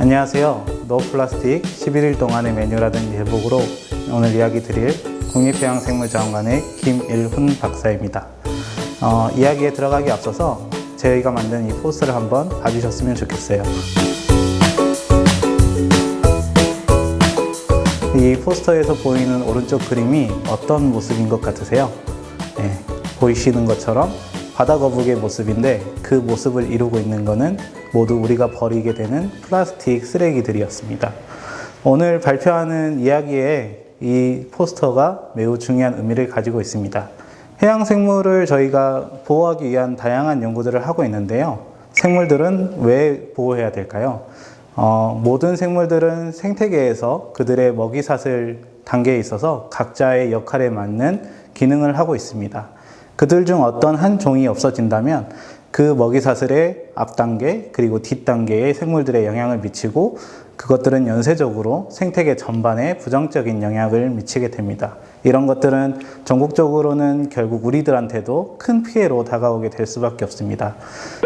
안녕하세요. 노플라스틱 11일 동안의 메뉴라든지 대목으로 오늘 이야기 드릴 국립해양생물자원관의 김일훈 박사입니다. 이야기에 들어가기 앞서서 저희가 만든 이 포스터를 한번 봐주셨으면 좋겠어요. 이 포스터에서 보이는 오른쪽 그림이 어떤 모습인 것 같으세요? 네, 보이시는 것처럼 바다거북의 모습인데 그 모습을 이루고 있는 것은 모두 우리가 버리게 되는 플라스틱 쓰레기들이었습니다. 오늘 발표하는 이야기에 이 포스터가 매우 중요한 의미를 가지고 있습니다. 해양생물을 저희가 보호하기 위한 다양한 연구들을 하고 있는데요. 생물들은 왜 보호해야 될까요? 모든 생물들은 생태계에서 그들의 먹이사슬 단계에 있어서 각자의 역할에 맞는 기능을 하고 있습니다. 그들 중 어떤 한 종이 없어진다면 그 먹이사슬의 앞단계 그리고 뒷단계의 생물들에 영향을 미치고 그것들은 연쇄적으로 생태계 전반에 부정적인 영향을 미치게 됩니다. 이런 것들은 전국적으로는 결국 우리들한테도 큰 피해로 다가오게 될 수밖에 없습니다.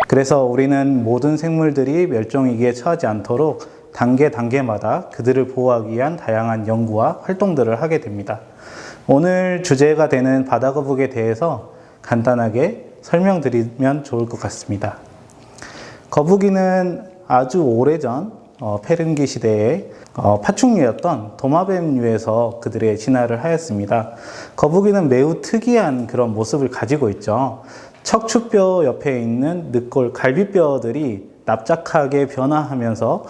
그래서 우리는 모든 생물들이 멸종위기에 처하지 않도록 단계마다 그들을 보호하기 위한 다양한 연구와 활동들을 하게 됩니다. 오늘 주제가 되는 바다거북에 대해서 간단하게 설명드리면 좋을 것 같습니다. 거북이는 아주 오래전 페른기 시대에 파충류였던 도마뱀류에서 그들의 진화를 하였습니다. 거북이는 매우 특이한 그런 모습을 가지고 있죠. 척추뼈 옆에 있는 늑골 갈비뼈들이 납작하게 변화하면서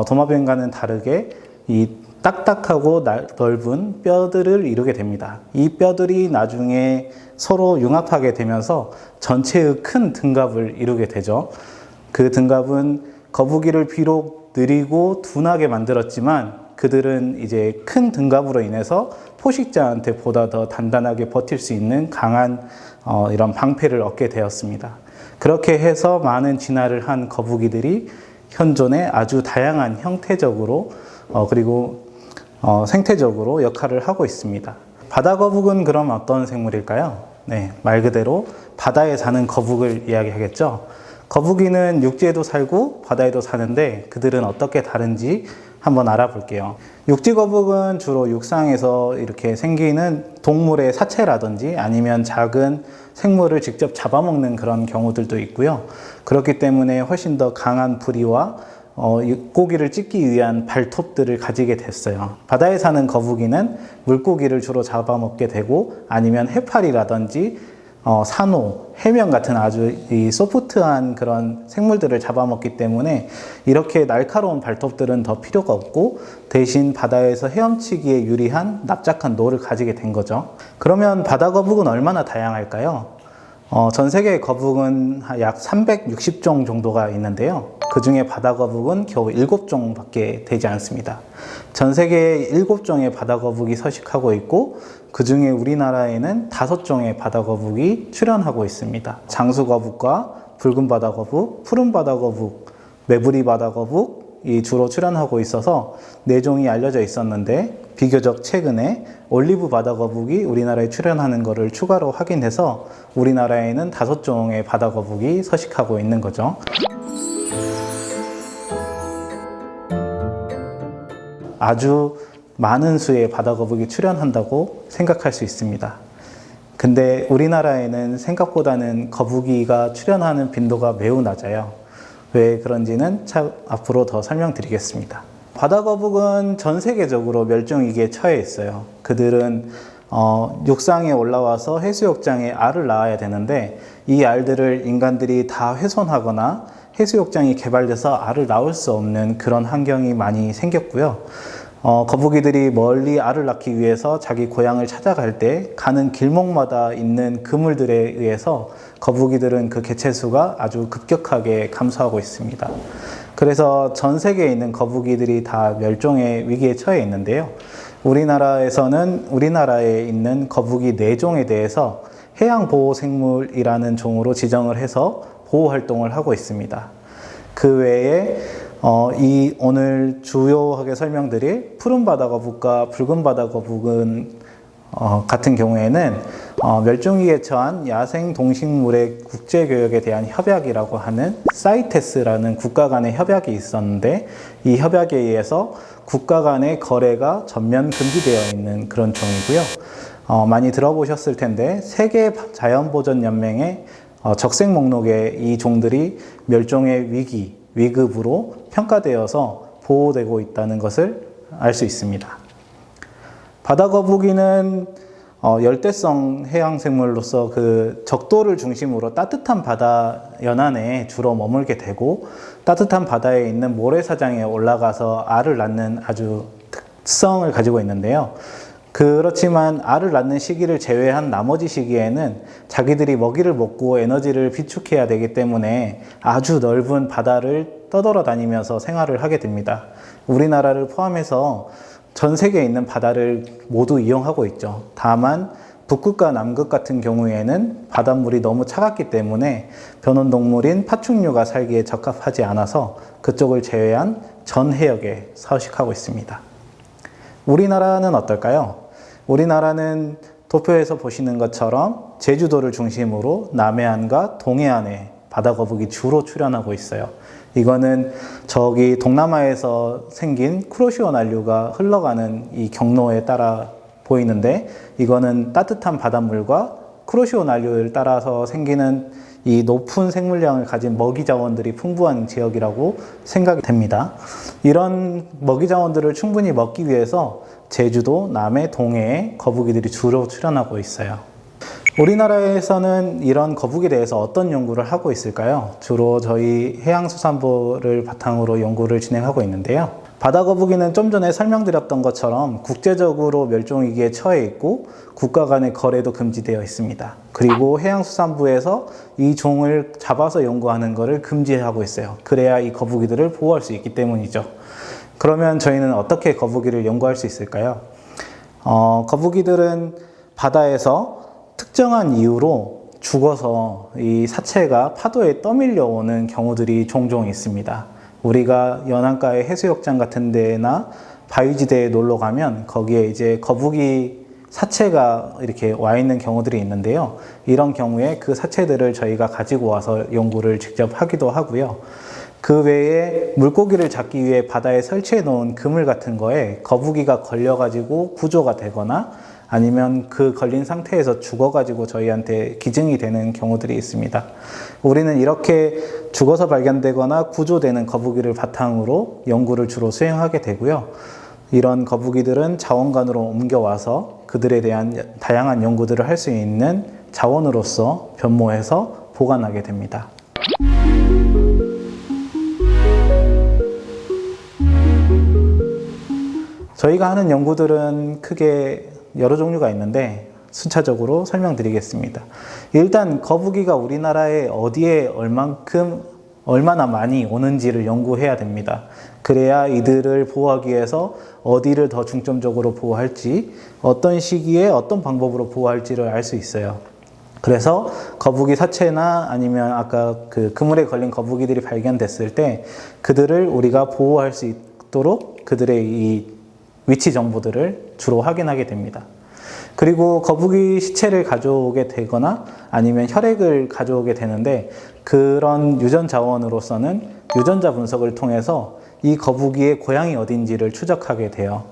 도마뱀과는 다르게 이 딱딱하고 넓은 뼈들을 이루게 됩니다. 이 뼈들이 나중에 서로 융합하게 되면서 전체의 큰 등갑을 이루게 되죠. 그 등갑은 거북이를 비록 느리고 둔하게 만들었지만 그들은 이제 큰 등갑으로 인해서 포식자한테 보다 더 단단하게 버틸 수 있는 강한 이런 방패를 얻게 되었습니다. 그렇게 해서 많은 진화를 한 거북이들이 현존에 아주 다양한 형태적으로 그리고 생태적으로 역할을 하고 있습니다. 바다거북은 그럼 어떤 생물일까요? 네, 말 그대로 바다에 사는 거북을 이야기하겠죠. 거북이는 육지에도 살고 바다에도 사는데 그들은 어떻게 다른지 한번 알아볼게요. 육지거북은 주로 육상에서 이렇게 생기는 동물의 사체라든지 아니면 작은 생물을 직접 잡아먹는 그런 경우들도 있고요. 그렇기 때문에 훨씬 더 강한 부리와 고기를 찢기 위한 발톱들을 가지게 됐어요. 바다에 사는 거북이는 물고기를 주로 잡아먹게 되고 아니면 해파리라든지 산호, 해면 같은 아주 소프트한 그런 생물들을 잡아먹기 때문에 이렇게 날카로운 발톱들은 더 필요가 없고 대신 바다에서 헤엄치기에 유리한 납작한 노를 가지게 된 거죠. 그러면 바다거북은 얼마나 다양할까요? 전 세계 거북은 약 360종 정도가 있는데요. 그 중에 바다거북은 겨우 7종밖에 되지 않습니다. 전 세계에 7종의 바다거북이 서식하고 있고 그 중에 우리나라에는 5종의 바다거북이 출현하고 있습니다. 장수거북과 붉은 바다거북, 푸른 바다거북, 매부리 바다거북이 주로 출현하고 있어서 4종이 알려져 있었는데 비교적 최근에 올리브 바다거북이 우리나라에 출현하는 것을 추가로 확인해서 우리나라에는 5종의 바다거북이 서식하고 있는 거죠. 아주 많은 수의 바다거북이 출현한다고 생각할 수 있습니다. 근데 우리나라에는 생각보다는 거북이가 출현하는 빈도가 매우 낮아요. 왜 그런지는 앞으로 더 설명드리겠습니다. 바다거북은 전 세계적으로 멸종위기에 처해 있어요. 그들은 육상에 올라와서 해수욕장에 알을 낳아야 되는데 이 알들을 인간들이 다 훼손하거나 해수욕장이 개발돼서 알을 낳을 수 없는 그런 환경이 많이 생겼고요. 거북이들이 멀리 알을 낳기 위해서 자기 고향을 찾아갈 때 가는 길목마다 있는 그물들에 의해서 거북이들은 그 개체수가 아주 급격하게 감소하고 있습니다. 그래서 전 세계에 있는 거북이들이 다 멸종의 위기에 처해 있는데요. 우리나라에서는 우리나라에 있는 거북이 4종에 대해서 해양보호생물이라는 종으로 지정을 해서 보호활동을 하고 있습니다. 그 외에 오늘 주요하게 설명드릴 푸른 바다거북과 붉은 바다거북은 같은 경우에는 멸종위기에 처한 야생 동식물의 국제교역에 대한 협약이라고 하는 사이테스라는 국가 간의 협약이 있었는데, 이 협약에 의해서 국가 간의 거래가 전면 금지되어 있는 그런 종이고요. 많이 들어보셨을 텐데 세계 자연보전연맹의 적색 목록에 이 종들이 멸종의 위급으로 평가되어서 보호되고 있다는 것을 알 수 있습니다. 바다거북이는 열대성 해양생물로서 그 적도를 중심으로 따뜻한 바다 연안에 주로 머물게 되고, 따뜻한 바다에 있는 모래사장에 올라가서 알을 낳는 아주 특성을 가지고 있는데요. 그렇지만 알을 낳는 시기를 제외한 나머지 시기에는 자기들이 먹이를 먹고 에너지를 비축해야 되기 때문에 아주 넓은 바다를 떠돌아 다니면서 생활을 하게 됩니다. 우리나라를 포함해서 전 세계에 있는 바다를 모두 이용하고 있죠. 다만 북극과 남극 같은 경우에는 바닷물이 너무 차갑기 때문에 변온동물인 파충류가 살기에 적합하지 않아서 그쪽을 제외한 전 해역에 서식하고 있습니다. 우리나라는 어떨까요? 우리나라는 도표에서 보시는 것처럼 제주도를 중심으로 남해안과 동해안에 바다거북이 주로 출현하고 있어요. 이거는 저기 동남아에서 생긴 쿠로시오 난류가 흘러가는 이 경로에 따라 보이는데, 이거는 따뜻한 바닷물과 쿠로시오 난류를 따라서 생기는 이 높은 생물량을 가진 먹이 자원들이 풍부한 지역이라고 생각이 됩니다. 이런 먹이 자원들을 충분히 먹기 위해서 제주도, 남해, 동해에 거북이들이 주로 출현하고 있어요. 우리나라에서는 이런 거북이에 대해서 어떤 연구를 하고 있을까요? 주로 저희 해양수산부를 바탕으로 연구를 진행하고 있는데요. 바다거북이는 좀 전에 설명드렸던 것처럼 국제적으로 멸종위기에 처해 있고 국가 간의 거래도 금지되어 있습니다. 그리고 해양수산부에서 이 종을 잡아서 연구하는 것을 금지하고 있어요. 그래야 이 거북이들을 보호할 수 있기 때문이죠. 그러면 저희는 어떻게 거북이를 연구할 수 있을까요? 거북이들은 바다에서 특정한 이유로 죽어서 이 사체가 파도에 떠밀려 오는 경우들이 종종 있습니다. 우리가 연안가의 해수욕장 같은 데나 바위지대에 놀러 가면 거기에 이제 거북이 사체가 이렇게 와 있는 경우들이 있는데요. 이런 경우에 그 사체들을 저희가 가지고 와서 연구를 직접 하기도 하고요. 그 외에 물고기를 잡기 위해 바다에 설치해 놓은 그물 같은 거에 거북이가 걸려가지고 구조가 되거나 아니면 그 걸린 상태에서 죽어가지고 저희한테 기증이 되는 경우들이 있습니다. 우리는 이렇게 죽어서 발견되거나 구조되는 거북이를 바탕으로 연구를 주로 수행하게 되고요. 이런 거북이들은 자원관으로 옮겨와서 그들에 대한 다양한 연구들을 할 수 있는 자원으로서 변모해서 보관하게 됩니다. 저희가 하는 연구들은 크게 여러 종류가 있는데 순차적으로 설명드리겠습니다. 일단 거북이가 우리나라에 어디에 얼마나 많이 오는지를 연구해야 됩니다. 그래야 이들을 보호하기 위해서 어디를 더 중점적으로 보호할지, 어떤 시기에 어떤 방법으로 보호할지를 알 수 있어요. 그래서 거북이 사체나 아니면 아까 그 그물에 걸린 거북이들이 발견됐을 때 그들을 우리가 보호할 수 있도록 그들의 이 위치 정보들을 주로 확인하게 됩니다. 그리고 거북이 시체를 가져오게 되거나 아니면 혈액을 가져오게 되는데, 그런 유전 자원으로서는 유전자 분석을 통해서 이 거북이의 고향이 어딘지를 추적하게 돼요.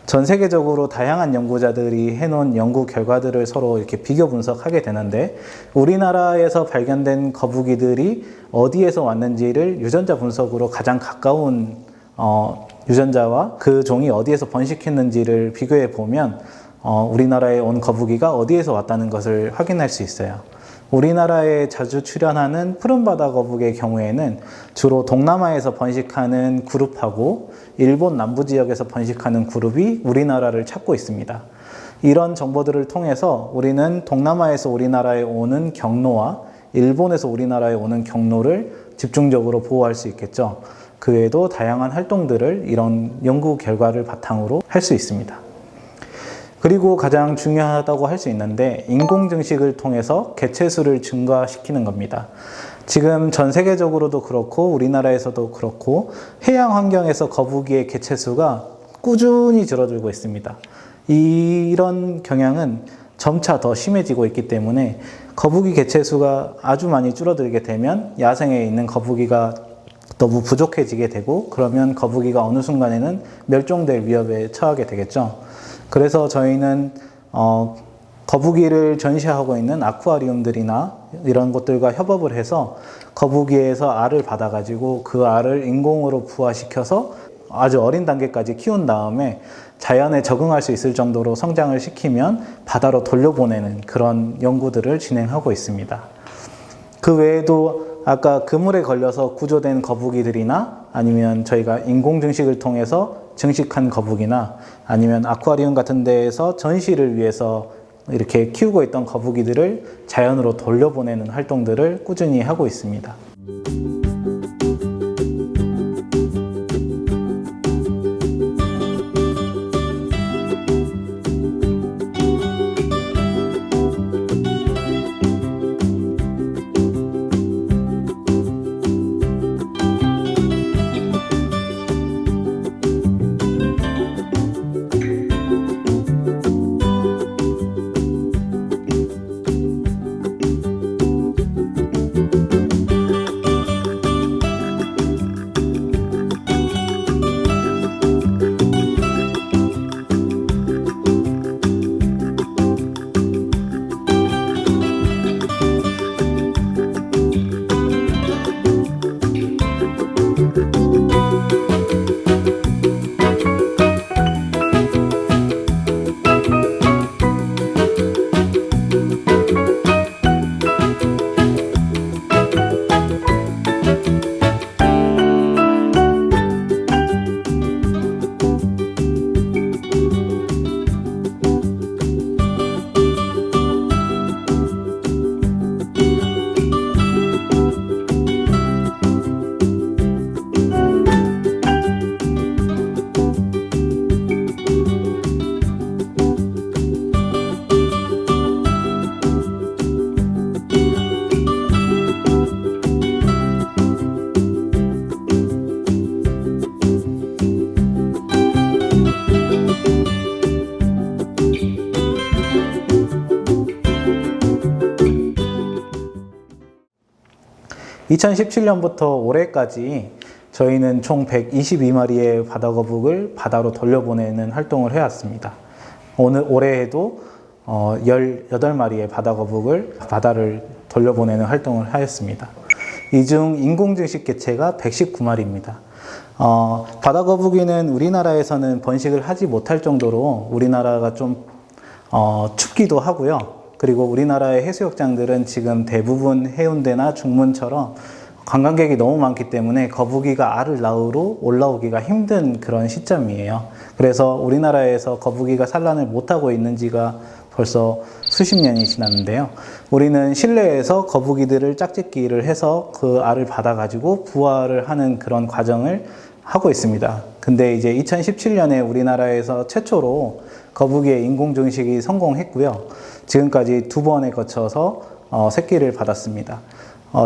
전 세계적으로 다양한 연구자들이 해놓은 연구 결과들을 서로 이렇게 비교 분석하게 되는데, 우리나라에서 발견된 거북이들이 어디에서 왔는지를 유전자 분석으로 가장 가까운 유전자와 그 종이 어디에서 번식했는지를 비교해 보면 우리나라에 온 거북이가 어디에서 왔다는 것을 확인할 수 있어요. 우리나라에 자주 출현하는 푸른바다 거북의 경우에는 주로 동남아에서 번식하는 그룹하고 일본 남부 지역에서 번식하는 그룹이 우리나라를 찾고 있습니다. 이런 정보들을 통해서 우리는 동남아에서 우리나라에 오는 경로와 일본에서 우리나라에 오는 경로를 집중적으로 보호할 수 있겠죠. 그 외에도 다양한 활동들을 이런 연구 결과를 바탕으로 할 수 있습니다. 그리고 가장 중요하다고 할 수 있는데, 인공증식을 통해서 개체수를 증가시키는 겁니다. 지금 전 세계적으로도 그렇고 우리나라에서도 그렇고 해양 환경에서 거북이의 개체수가 꾸준히 줄어들고 있습니다. 이런 경향은 점차 더 심해지고 있기 때문에 거북이 개체수가 아주 많이 줄어들게 되면 야생에 있는 거북이가 너무 부족해지게 되고, 그러면 거북이가 어느 순간에는 멸종될 위협에 처하게 되겠죠. 그래서 저희는 거북이를 전시하고 있는 아쿠아리움들이나 이런 곳들과 협업을 해서 거북이에서 알을 받아가지고 그 알을 인공으로 부화시켜서 아주 어린 단계까지 키운 다음에 자연에 적응할 수 있을 정도로 성장을 시키면 바다로 돌려보내는 그런 연구들을 진행하고 있습니다. 그 외에도 아까 그물에 걸려서 구조된 거북이들이나 아니면 저희가 인공 증식을 통해서 증식한 거북이나 아니면 아쿠아리움 같은 데에서 전시를 위해서 이렇게 키우고 있던 거북이들을 자연으로 돌려보내는 활동들을 꾸준히 하고 있습니다. 2017년부터 올해까지 저희는 총 122마리의 바다거북을 바다로 돌려보내는 활동을 해왔습니다. 올해에도 18마리의 바다거북을 바다를 돌려보내는 활동을 하였습니다. 이 중 인공증식 개체가 119마리입니다. 바다거북이는 우리나라에서는 번식을 하지 못할 정도로 우리나라가 좀 춥기도 하고요. 그리고 우리나라의 해수욕장들은 지금 대부분 해운대나 중문처럼 관광객이 너무 많기 때문에 거북이가 알을 낳으러 올라오기가 힘든 그런 시점이에요. 그래서 우리나라에서 거북이가 산란을 못하고 있는 지가 벌써 수십 년이 지났는데요. 우리는 실내에서 거북이들을 짝짓기를 해서 그 알을 받아가지고 부화를 하는 그런 과정을 하고 있습니다. 근데 이제 2017년에 우리나라에서 최초로 거북이의 인공증식이 성공했고요. 지금까지 2번에 거쳐서 새끼를 받았습니다.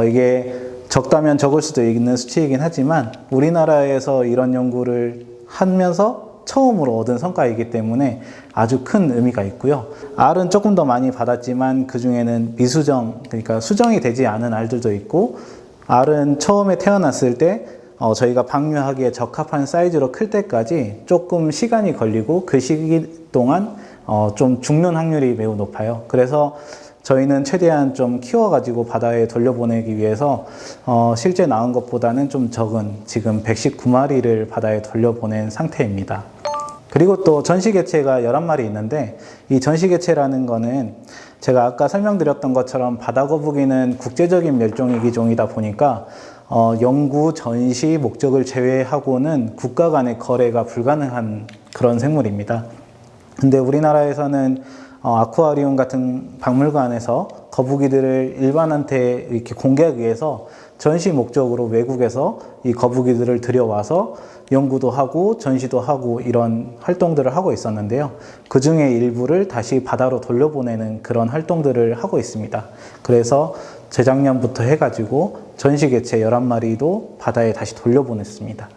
이게 적다면 적을 수도 있는 수치이긴 하지만 우리나라에서 이런 연구를 하면서 처음으로 얻은 성과이기 때문에 아주 큰 의미가 있고요. 알은 조금 더 많이 받았지만 그 중에는 미수정, 그러니까 수정이 되지 않은 알들도 있고, 알은 처음에 태어났을 때 저희가 방류하기에 적합한 사이즈로 클 때까지 조금 시간이 걸리고 그 시기 동안 좀 죽는 확률이 매우 높아요. 그래서 저희는 최대한 좀 키워가지고 바다에 돌려보내기 위해서 실제 낳은 것보다는 좀 적은 지금 119마리를 바다에 돌려보낸 상태입니다. 그리고 또 전시개체가 11마리 있는데, 이 전시개체라는 거는 제가 아까 설명드렸던 것처럼 바다거북이는 국제적인 멸종위기종이다 보니까 연구, 전시 목적을 제외하고는 국가 간의 거래가 불가능한 그런 생물입니다. 근데 우리나라에서는 아쿠아리움 같은 박물관에서 거북이들을 일반한테 이렇게 공개하기 위해서 전시 목적으로 외국에서 이 거북이들을 들여와서 연구도 하고 전시도 하고 이런 활동들을 하고 있었는데요. 그 중에 일부를 다시 바다로 돌려보내는 그런 활동들을 하고 있습니다. 그래서 재작년부터 해가지고 전시 개체 11마리도 바다에 다시 돌려보냈습니다.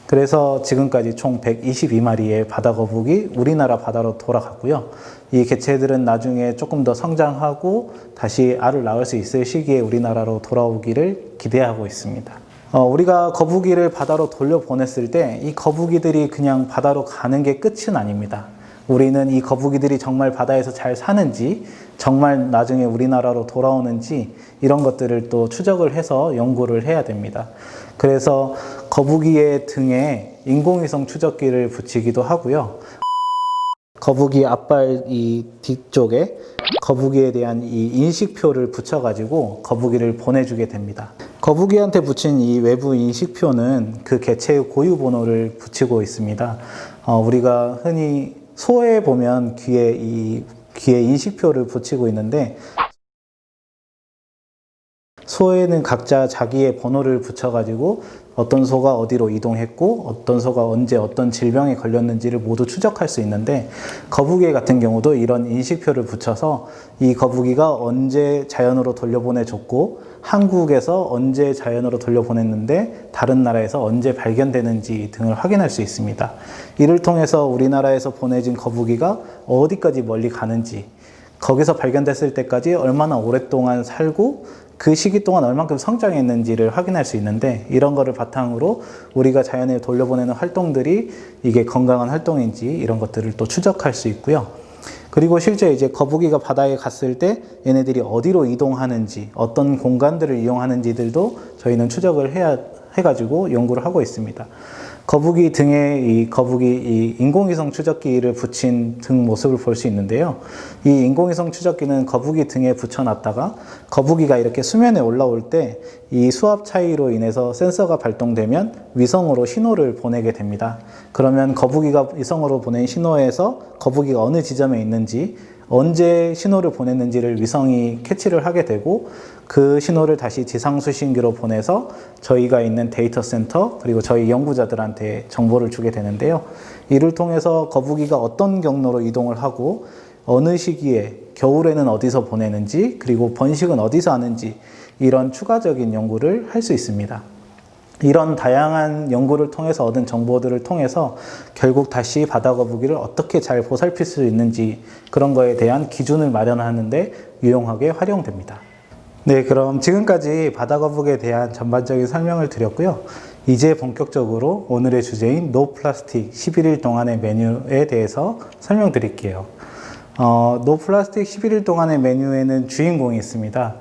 그래서 지금까지 총 122마리의 바다 거북이 우리나라 바다로 돌아갔고요. 이 개체들은 나중에 조금 더 성장하고 다시 알을 낳을 수 있을 시기에 우리나라로 돌아오기를 기대하고 있습니다. 우리가 거북이를 바다로 돌려보냈을 때 이 거북이들이 그냥 바다로 가는 게 끝은 아닙니다. 우리는 이 거북이들이 정말 바다에서 잘 사는지, 정말 나중에 우리나라로 돌아오는지 이런 것들을 또 추적을 해서 연구를 해야 됩니다. 그래서 거북이의 등에 인공위성 추적기를 붙이기도 하고요. 거북이 앞발 이 뒤쪽에 거북이에 대한 이 인식표를 붙여가지고 거북이를 보내주게 됩니다. 거북이한테 붙인 이 외부 인식표는 그 개체의 고유 번호를 붙이고 있습니다. 우리가 흔히 소에 보면 귀에 인식표를 붙이고 있는데, 소에는 각자 자기의 번호를 붙여가지고 어떤 소가 어디로 이동했고 어떤 소가 언제 어떤 질병에 걸렸는지를 모두 추적할 수 있는데, 거북이 같은 경우도 이런 인식표를 붙여서 이 거북이가 언제 자연으로 돌려보내줬고 한국에서 언제 자연으로 돌려보냈는데 다른 나라에서 언제 발견되는지 등을 확인할 수 있습니다. 이를 통해서 우리나라에서 보내진 거북이가 어디까지 멀리 가는지, 거기서 발견됐을 때까지 얼마나 오랫동안 살고 그 시기 동안 얼만큼 성장했는지를 확인할 수 있는데, 이런 거를 바탕으로 우리가 자연에 돌려보내는 활동들이 이게 건강한 활동인지 이런 것들을 또 추적할 수 있고요. 그리고 실제 이제 거북이가 바다에 갔을 때 얘네들이 어디로 이동하는지, 어떤 공간들을 이용하는지들도 저희는 추적을 해가지고 연구를 하고 있습니다. 거북이 등에 이 인공위성 추적기를 붙인 등 모습을 볼 수 있는데요. 이 인공위성 추적기는 거북이 등에 붙여놨다가 거북이가 이렇게 수면에 올라올 때 이 수압 차이로 인해서 센서가 발동되면 위성으로 신호를 보내게 됩니다. 그러면 거북이가 위성으로 보낸 신호에서 거북이가 어느 지점에 있는지, 언제 신호를 보냈는지를 위성이 캐치를 하게 되고, 그 신호를 다시 지상 수신기로 보내서 저희가 있는 데이터 센터 그리고 저희 연구자들한테 정보를 주게 되는데요. 이를 통해서 거북이가 어떤 경로로 이동을 하고 어느 시기에, 겨울에는 어디서 보내는지, 그리고 번식은 어디서 하는지 이런 추가적인 연구를 할 수 있습니다. 이런 다양한 연구를 통해서 얻은 정보들을 통해서 결국 다시 바다 거북이를 어떻게 잘 보살필 수 있는지, 그런 거에 대한 기준을 마련하는 데 유용하게 활용됩니다. 네, 그럼 지금까지 바다 거북이에 대한 전반적인 설명을 드렸고요. 이제 본격적으로 오늘의 주제인 노 플라스틱 11일 동안의 메뉴에 대해서 설명드릴게요. 노 플라스틱 11일 동안의 메뉴에는 주인공이 있습니다.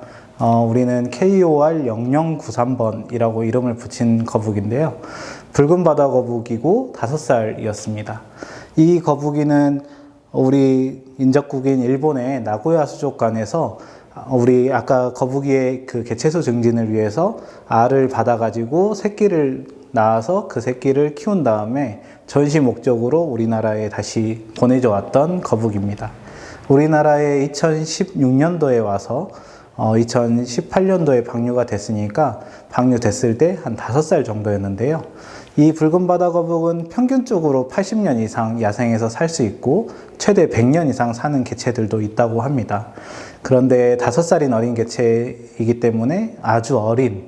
우리는 KOR0093번이라고 이름을 붙인 거북인데요. 붉은 바다 거북이고 5살이었습니다. 이 거북이는 우리 인접국인 일본의 나고야 수족관에서 우리 아까 거북이의 그 개체수 증진을 위해서 알을 받아가지고 새끼를 낳아서 그 새끼를 키운 다음에 전시 목적으로 우리나라에 다시 보내져 왔던 거북입니다. 우리나라에 2016년도에 와서 2018년도에 방류가 됐으니까 방류됐을 때 한 5살 정도였는데요. 이 붉은 바다 거북은 평균적으로 80년 이상 야생에서 살 수 있고 최대 100년 이상 사는 개체들도 있다고 합니다. 그런데 5살인 어린 개체이기 때문에 아주 어린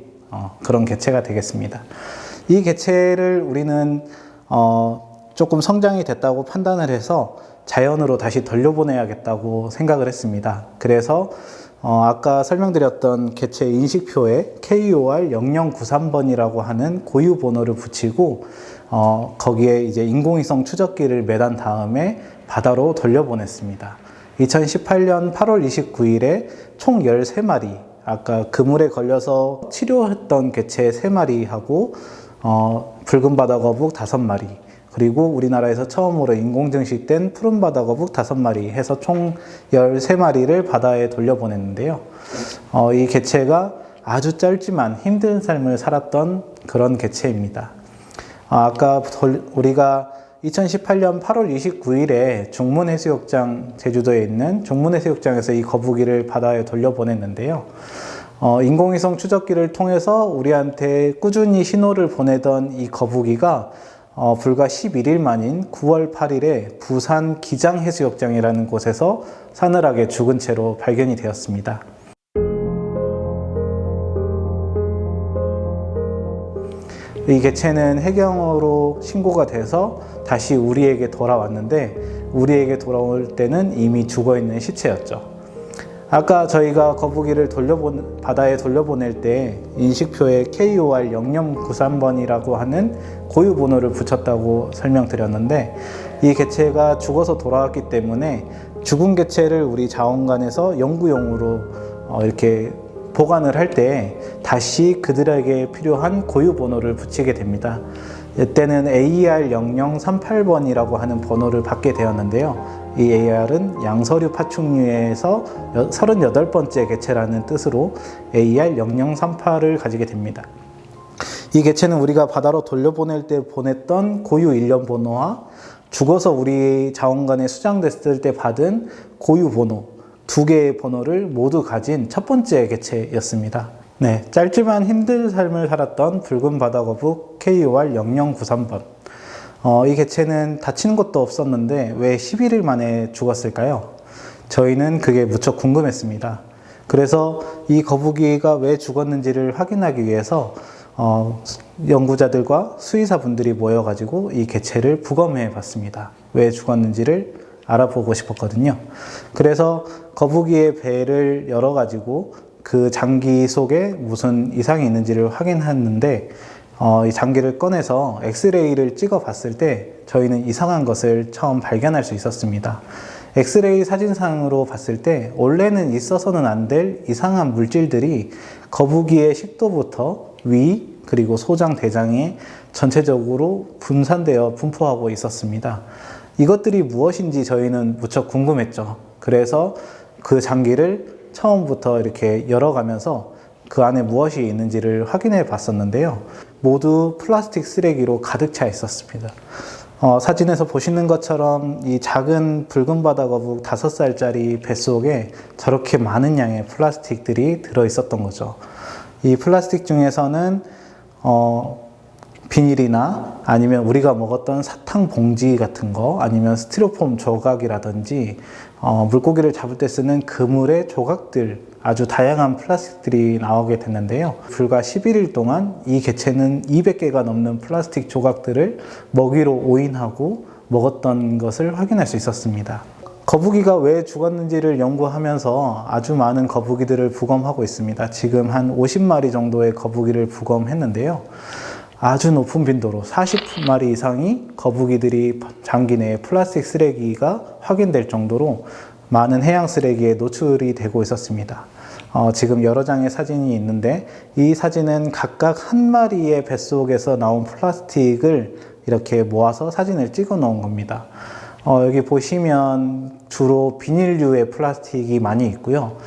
그런 개체가 되겠습니다. 이 개체를 우리는 조금 성장이 됐다고 판단을 해서 자연으로 다시 돌려보내야겠다고 생각을 했습니다. 그래서 아까 설명드렸던 개체 인식표에 KOR0093번이라고 하는 고유 번호를 붙이고 거기에 이제 인공위성 추적기를 매단 다음에 바다로 돌려보냈습니다. 2018년 8월 29일에 총 13마리, 아까 그물에 걸려서 치료했던 개체 3마리하고 붉은 바다 거북 5마리, 그리고 우리나라에서 처음으로 인공 증식된 푸른 바다 거북 5마리 해서 총 13마리를 바다에 돌려보냈는데요. 이 개체가 아주 짧지만 힘든 삶을 살았던 그런 개체입니다. 아까 우리가 2018년 8월 29일에 중문해수욕장, 제주도에 있는 중문해수욕장에서 이 거북이를 바다에 돌려보냈는데요. 인공위성 추적기를 통해서 우리한테 꾸준히 신호를 보내던 이 거북이가 불과 11일 만인 9월 8일에 부산 기장해수욕장이라는 곳에서 사늘하게 죽은 채로 발견이 되었습니다. 이 개체는 해경으로 신고가 돼서 다시 우리에게 돌아왔는데 우리에게 돌아올 때는 이미 죽어있는 시체였죠. 아까 저희가 거북이를 바다에 돌려보낼 때 인식표에 KOR 0093번이라고 하는 고유 번호를 붙였다고 설명드렸는데 이 개체가 죽어서 돌아왔기 때문에 죽은 개체를 우리 자원관에서 연구용으로 이렇게 보관을 할 때 다시 그들에게 필요한 고유 번호를 붙이게 됩니다. 이때는 AR0038번이라고 하는 번호를 받게 되었는데요. 이 AR은 양서류 파충류에서 38번째 개체라는 뜻으로 AR0038을 가지게 됩니다. 이 개체는 우리가 바다로 돌려보낼 때 보냈던 고유 일련 번호와 죽어서 우리 자원관에 수장됐을 때 받은 고유 번호, 두 개의 번호를 모두 가진 첫 번째 개체였습니다. 네, 짧지만 힘든 삶을 살았던 붉은 바다거북 KOR 0093번. 이 개체는 다치는 것도 없었는데 왜 11일 만에 죽었을까요? 저희는 그게 무척 궁금했습니다. 그래서 이 거북이가 왜 죽었는지를 확인하기 위해서 연구자들과 수의사분들이 모여가지고 이 개체를 부검해 봤습니다. 왜 죽었는지를 알아보고 싶었거든요. 그래서 거북이의 배를 열어가지고 그 장기 속에 무슨 이상이 있는지를 확인했는데 이 장기를 꺼내서 엑스레이를 찍어 봤을 때 저희는 이상한 것을 처음 발견할 수 있었습니다. 엑스레이 사진상으로 봤을 때 원래는 있어서는 안 될 이상한 물질들이 거북이의 식도부터 위 그리고 소장, 대장에 전체적으로 분산되어 분포하고 있었습니다. 이것들이 무엇인지 저희는 무척 궁금했죠. 그래서 그 장기를 처음부터 이렇게 열어가면서 그 안에 무엇이 있는지를 확인해 봤었는데요. 모두 플라스틱 쓰레기로 가득 차 있었습니다. 사진에서 보시는 것처럼 이 작은 붉은 바다거북 5살짜리 뱃속에 저렇게 많은 양의 플라스틱들이 들어 있었던 거죠. 이 플라스틱 중에서는 비닐이나 아니면 우리가 먹었던 사탕 봉지 같은 거 아니면 스티로폼 조각이라든지 물고기를 잡을 때 쓰는 그물의 조각들 아주 다양한 플라스틱들이 나오게 됐는데요. 불과 11일 동안 이 개체는 200개가 넘는 플라스틱 조각들을 먹이로 오인하고 먹었던 것을 확인할 수 있었습니다. 거북이가 왜 죽었는지를 연구하면서 아주 많은 거북이들을 부검하고 있습니다. 지금 한 50마리 정도의 거북이를 부검했는데요. 아주 높은 빈도로 40마리 이상이 거북이들이 장기 내에 플라스틱 쓰레기가 확인될 정도로 많은 해양 쓰레기에 노출이 되고 있었습니다. 지금 여러 장의 사진이 있는데 이 사진은 각각 한 마리의 뱃속에서 나온 플라스틱을 이렇게 모아서 사진을 찍어 놓은 겁니다. 여기 보시면 주로 비닐류의 플라스틱이 많이 있고요.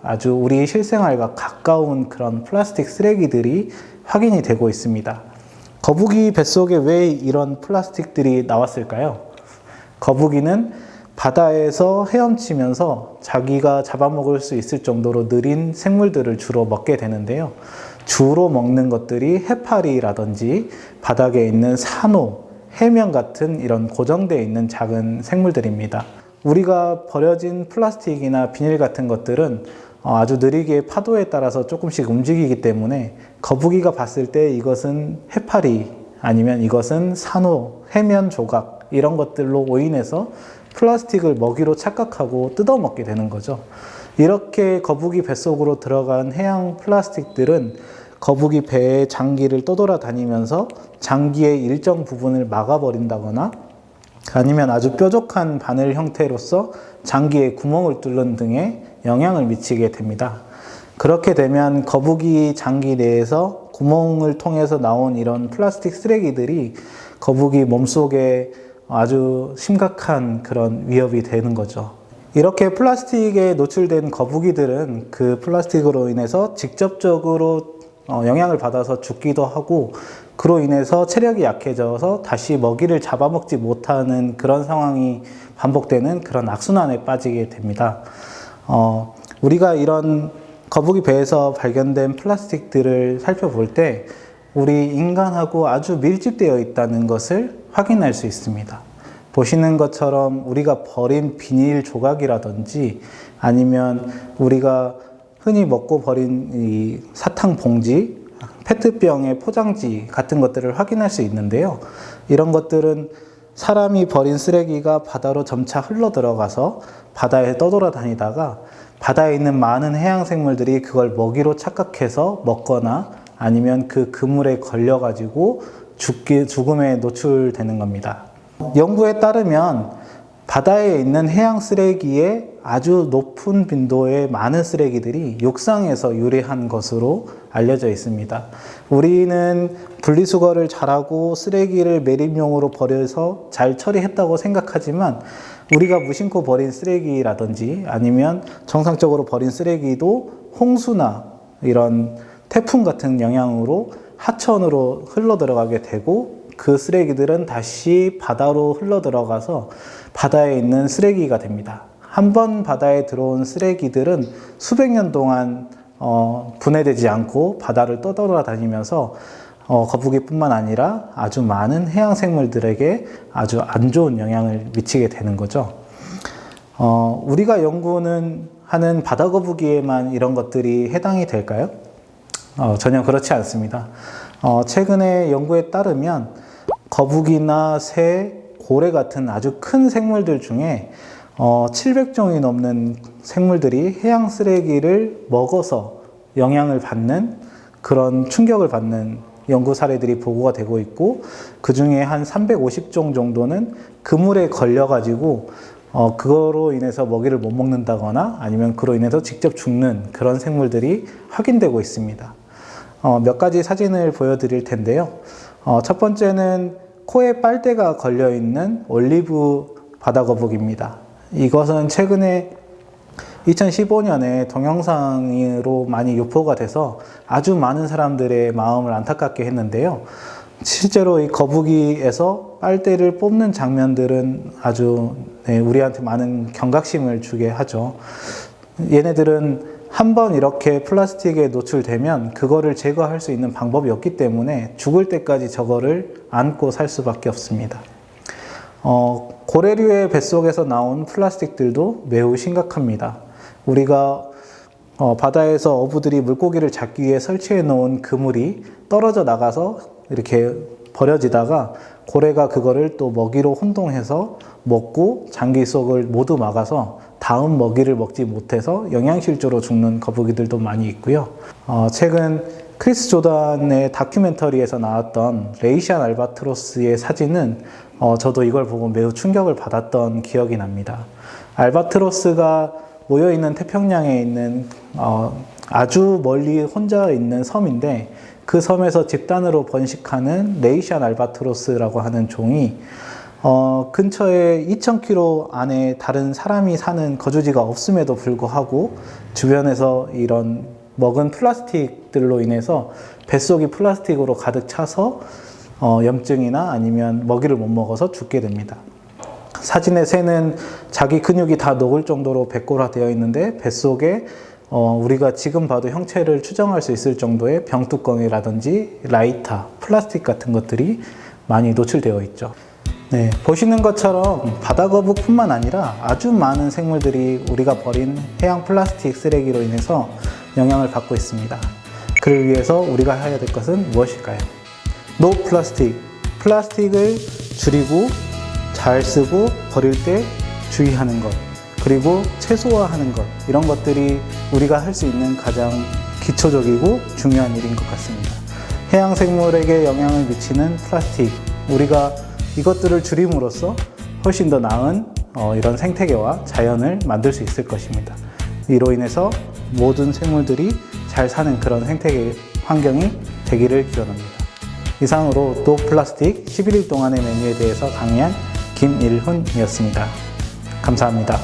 아주 우리 실생활과 가까운 그런 플라스틱 쓰레기들이 확인이 되고 있습니다. 거북이 뱃속에 왜 이런 플라스틱들이 나왔을까요? 거북이는 바다에서 헤엄치면서 자기가 잡아먹을 수 있을 정도로 느린 생물들을 주로 먹게 되는데요. 주로 먹는 것들이 해파리라든지 바닥에 있는 산호, 해면 같은 이런 고정되어 있는 작은 생물들입니다. 우리가 버려진 플라스틱이나 비닐 같은 것들은 아주 느리게 파도에 따라서 조금씩 움직이기 때문에 거북이가 봤을 때 이것은 해파리 아니면 이것은 산호, 해면 조각 이런 것들로 오인해서 플라스틱을 먹이로 착각하고 뜯어먹게 되는 거죠. 이렇게 거북이 뱃속으로 들어간 해양 플라스틱들은 거북이 배의 장기를 떠돌아다니면서 장기의 일정 부분을 막아버린다거나 아니면 아주 뾰족한 바늘 형태로서 장기에 구멍을 뚫는 등의 영향을 미치게 됩니다. 그렇게 되면 거북이 장기 내에서 구멍을 통해서 나온 이런 플라스틱 쓰레기들이 거북이 몸속에 아주 심각한 그런 위협이 되는 거죠. 이렇게 플라스틱에 노출된 거북이들은 그 플라스틱으로 인해서 직접적으로 영향을 받아서 죽기도 하고 그로 인해서 체력이 약해져서 다시 먹이를 잡아먹지 못하는 그런 상황이 반복되는 그런 악순환에 빠지게 됩니다. 우리가 이런 거북이 배에서 발견된 플라스틱들을 살펴볼 때 우리 인간하고 아주 밀집되어 있다는 것을 확인할 수 있습니다. 보시는 것처럼 우리가 버린 비닐 조각이라든지 아니면 우리가 흔히 먹고 버린 이 사탕 봉지, 페트병의 포장지 같은 것들을 확인할 수 있는데요. 이런 것들은 사람이 버린 쓰레기가 바다로 점차 흘러 들어가서 바다에 떠돌아다니다가 바다에 있는 많은 해양 생물들이 그걸 먹이로 착각해서 먹거나 아니면 그 그물에 걸려가지고 죽음에 노출되는 겁니다. 연구에 따르면 바다에 있는 해양 쓰레기에 아주 높은 빈도의 많은 쓰레기들이 육상에서 유래한 것으로 알려져 있습니다. 우리는 분리수거를 잘하고 쓰레기를 매립용으로 버려서 잘 처리했다고 생각하지만 우리가 무심코 버린 쓰레기라든지 아니면 정상적으로 버린 쓰레기도 홍수나 이런 태풍 같은 영향으로 하천으로 흘러 들어가게 되고 그 쓰레기들은 다시 바다로 흘러 들어가서 바다에 있는 쓰레기가 됩니다. 한 번 바다에 들어온 쓰레기들은 수백 년 동안 분해되지 않고 바다를 떠돌아다니면서 거북이뿐만 아니라 아주 많은 해양 생물들에게 아주 안 좋은 영향을 미치게 되는 거죠. 우리가 연구는 하는 바다 거북이에만 이런 것들이 해당이 될까요? 전혀 그렇지 않습니다. 최근에 연구에 따르면 거북이나 새, 고래 같은 아주 큰 생물들 중에 700종이 넘는 생물들이 해양 쓰레기를 먹어서 영향을 받는 그런 충격을 받는 연구 사례들이 보고가 되고 있고 그 중에 한 350종 정도는 그물에 걸려가지고 그거로 인해서 먹이를 못 먹는다거나 아니면 그로 인해서 직접 죽는 그런 생물들이 확인되고 있습니다. 몇 가지 사진을 보여드릴 텐데요. 첫 번째는 코에 빨대가 걸려있는 올리브 바다거북입니다. 이것은 최근에 2015년에 동영상으로 많이 유포가 돼서 아주 많은 사람들의 마음을 안타깝게 했는데요. 실제로 이 거북이에서 빨대를 뽑는 장면들은 아주 우리한테 많은 경각심을 주게 하죠. 얘네들은 한번 이렇게 플라스틱에 노출되면 그거를 제거할 수 있는 방법이 없기 때문에 죽을 때까지 저거를 안고 살 수밖에 없습니다. 고래류의 뱃속에서 나온 플라스틱들도 매우 심각합니다. 우리가 바다에서 어부들이 물고기를 잡기 위해 설치해 놓은 그물이 떨어져 나가서 이렇게 버려지다가 고래가 그거를 또 먹이로 혼동해서 먹고 장기 속을 모두 막아서 다음 먹이를 먹지 못해서 영양실조로 죽는 거북이들도 많이 있고요. 최근 크리스 조단의 다큐멘터리에서 나왔던 레이시안 알바트로스의 사진은 저도 이걸 보고 매우 충격을 받았던 기억이 납니다. 알바트로스가 모여있는 태평양에 있는 아주 멀리 혼자 있는 섬인데 그 섬에서 집단으로 번식하는 레이시안 알바트로스라고 하는 종이 근처에 2,000km 안에 다른 사람이 사는 거주지가 없음에도 불구하고 주변에서 이런 먹은 플라스틱들로 인해서 뱃속이 플라스틱으로 가득 차서 염증이나 아니면 먹이를 못 먹어서 죽게 됩니다. 사진의 새는 자기 근육이 다 녹을 정도로 백골화되어 있는데 뱃속에 우리가 지금 봐도 형체를 추정할 수 있을 정도의 병뚜껑이라든지 라이터, 플라스틱 같은 것들이 많이 노출되어 있죠. 네, 보시는 것처럼 바다거북뿐만 아니라 아주 많은 생물들이 우리가 버린 해양 플라스틱 쓰레기로 인해서 영향을 받고 있습니다. 그를 위해서 우리가 해야 될 것은 무엇일까요? 노 플라스틱, 플라스틱을 줄이고 잘 쓰고 버릴 때 주의하는 것, 그리고 최소화하는 것, 이런 것들이 우리가 할 수 있는 가장 기초적이고 중요한 일인 것 같습니다. 해양 생물에게 영향을 미치는 플라스틱, 우리가 이것들을 줄임으로써 훨씬 더 나은 이런 생태계와 자연을 만들 수 있을 것입니다. 이로 인해서 모든 생물들이 잘 사는 그런 생태계 환경이 되기를 기원합니다. 이상으로 노 플라스틱 11일 동안의 메뉴에 대해서 강의한 김일훈이었습니다. 감사합니다.